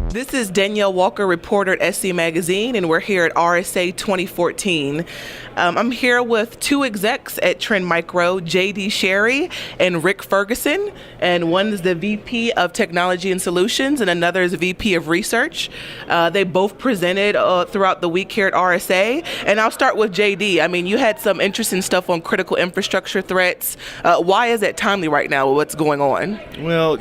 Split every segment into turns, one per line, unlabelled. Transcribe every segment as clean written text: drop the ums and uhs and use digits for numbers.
This is Danielle Walker, reporter at SC Magazine, and we're here at RSA 2014. I'm here with two execs at Trend Micro, J.D. Sherry and Rick Ferguson, and one is the VP of Technology and Solutions, and another is the VP of Research. They both presented throughout the week here at RSA, and I'll start with J.D. I mean, you had some interesting stuff on critical infrastructure threats. Why is that timely right now with what's going on?
Well,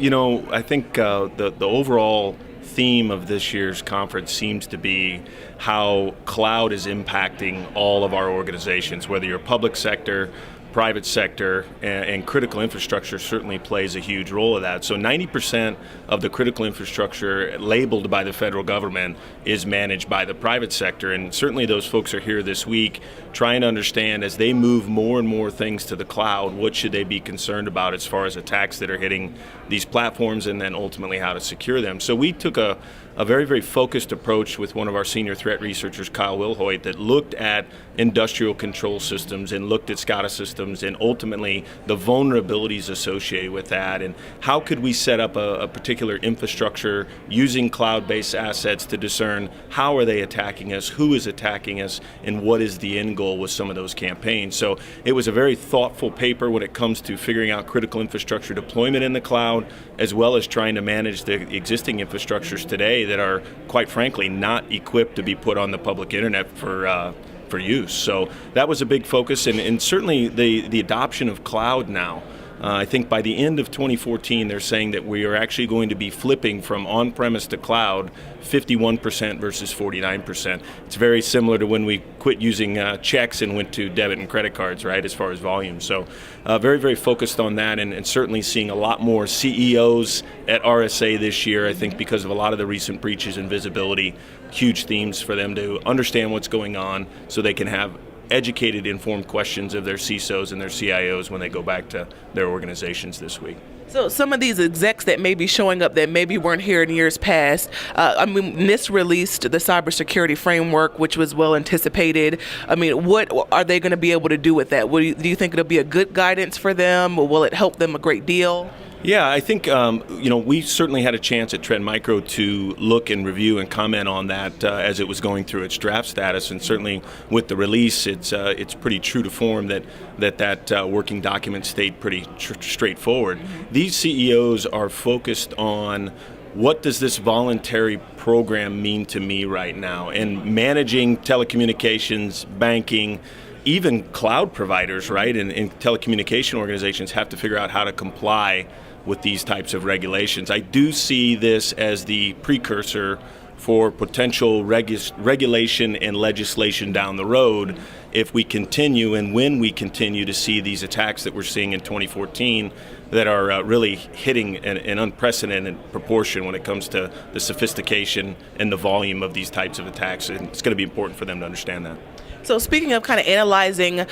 I think the overall theme of this year's conference seems to be how cloud is impacting all of our organizations, whether you're public sector, private sector, and critical infrastructure certainly plays a huge role of that. So 90% of the critical infrastructure labeled by the federal government is managed by the private sector, and certainly those folks are here this week trying to understand, as they move more and more things to the cloud, what should they be concerned about as far as attacks that are hitting these platforms, and then ultimately how to secure them. So we took a very, very focused approach with one of our senior threat researchers, Kyle Wilhoit, that looked at industrial control systems and looked at SCADA systems and ultimately the vulnerabilities associated with that, and how could we set up a particular infrastructure using cloud-based assets to discern how are they attacking us, who is attacking us, and what is the end goal with some of those campaigns. So it was a very thoughtful paper when it comes to figuring out critical infrastructure deployment in the cloud, as well as trying to manage the existing infrastructures today that are, quite frankly, not equipped to be put on the public internet for use. So that was a big focus, and certainly the adoption of cloud now. I think by the end of 2014, they're saying that we are actually going to be flipping from on-premise to cloud 51% versus 49%. It's very similar to when we quit using checks and went to debit and credit cards, right, as far as volume. So very, very focused on that, and certainly seeing a lot more CEOs at RSA this year, I think, because of a lot of the recent breaches and visibility, huge themes for them to understand what's going on so they can have educated, informed questions of their CISOs and their CIOs when they go back to their organizations this week.
So some of these execs that may be showing up that maybe weren't here in years past, NIST released the cybersecurity framework, which was well anticipated. I mean, what are they going to be able to do with that? Do you think it'll be a good guidance for them, or will it help them a great deal?
Yeah, I think we certainly had a chance at Trend Micro to look and review and comment on that as it was going through its draft status, and certainly with the release, it's pretty true to form that working document stayed pretty straightforward. These CEOs are focused on what does this voluntary program mean to me right now, and managing telecommunications, banking, even cloud providers, right, and telecommunication organizations have to figure out how to comply with these types of regulations. I do see this as the precursor for potential regulation and legislation down the road if we continue and when we continue to see these attacks that we're seeing in 2014 that are really hitting an unprecedented proportion when it comes to the sophistication and the volume of these types of attacks. And it's going to be important for them to understand that.
So speaking of kind of analyzing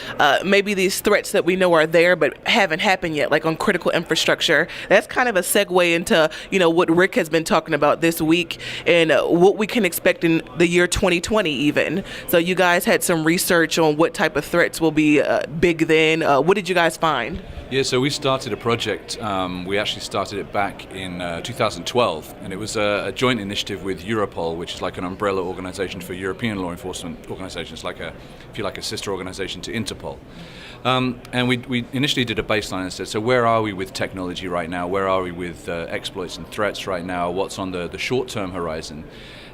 maybe these threats that we know are there but haven't happened yet, like on critical infrastructure, that's kind of a segue into what Rick has been talking about this week and what we can expect in the year 2020 even. So you guys had some research on what type of threats will be big then. What did you guys find?
Yeah, so we started a project. We actually started it back in 2012, and it was a joint initiative with Europol, which is like an umbrella organization for European law enforcement organizations, like a sister organization to Interpol. And we initially did a baseline and said, so where are we with technology right now? Where are we with exploits and threats right now? What's on the short-term horizon?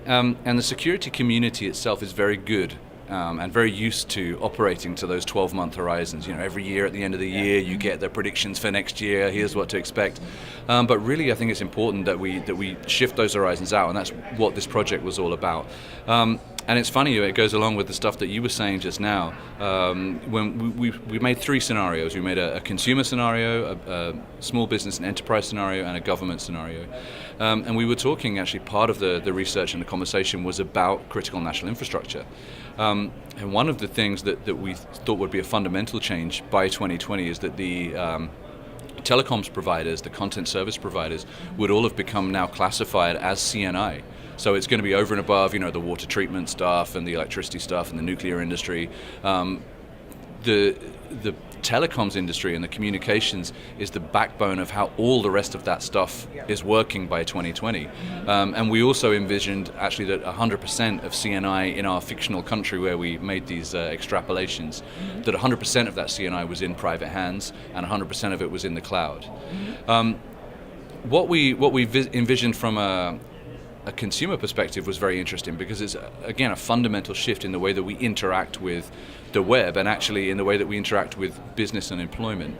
And the security community itself is very good. And very used to operating to those 12-month horizons. Every year at the end of the year, you get the predictions for next year. Here's what to expect. But really, I think it's important that we shift those horizons out, and that's what this project was all about. And it's funny, it goes along with the stuff that you were saying just now. When we made three scenarios. We made a consumer scenario, a small business and enterprise scenario, and a government scenario. And we were talking, actually, part of the research and the conversation was about critical national infrastructure. And one of the things that we thought would be a fundamental change by 2020 is that the telecoms providers, the content service providers, would all have become now classified as CNI. So it's going to be over and above, the water treatment stuff and the electricity stuff and the nuclear industry. The telecoms industry and the communications is the backbone of how all the rest of that stuff is working by 2020. And we also envisioned actually that 100% of CNI in our fictional country where we made these extrapolations, that 100% of that CNI was in private hands and 100% of it was in the cloud. What we envisioned from a consumer perspective was very interesting because it's, again, a fundamental shift in the way that we interact with the web and actually in the way that we interact with business and employment.